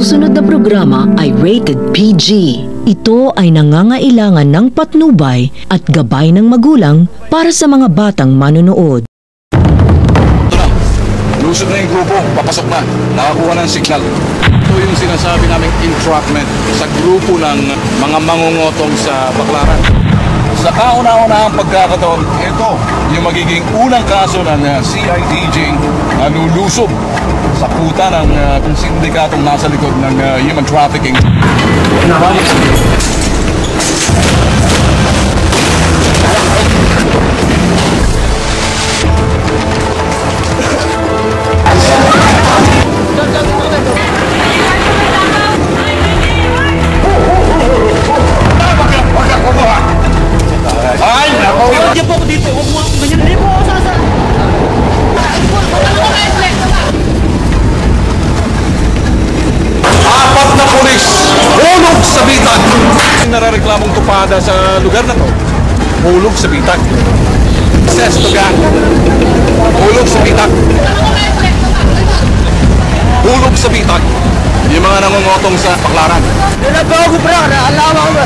sumusunod na programa ay rated PG. Ito ay nangangailangan ng patnubay at gabay ng magulang para sa mga batang manonood. Ito na, lusot na yung grupo, papasok na, nakakuha ng signal. Ito yung sinasabi naming entrapment sa grupo ng mga mangungotong sa Baclaran. Sa kauna-unahang pagkakataon, ito yung magiging unang kaso ng CIDG na lulusob sa kuta ng sindikatong nasa likod ng human trafficking. Diyan po ako dito. Huwag mo akong ganyan. Hindi po ako sasa. Apat na pulis, hulog sa bitag. Narareklamong tupada sa lugar na to, hulog sa bitag. Access to gang, hulog sa bitag. Hulog sa bitag. Yung mga nangungotong sa Baclaran. Hindi na ba ako, bro? Alawa ko ba?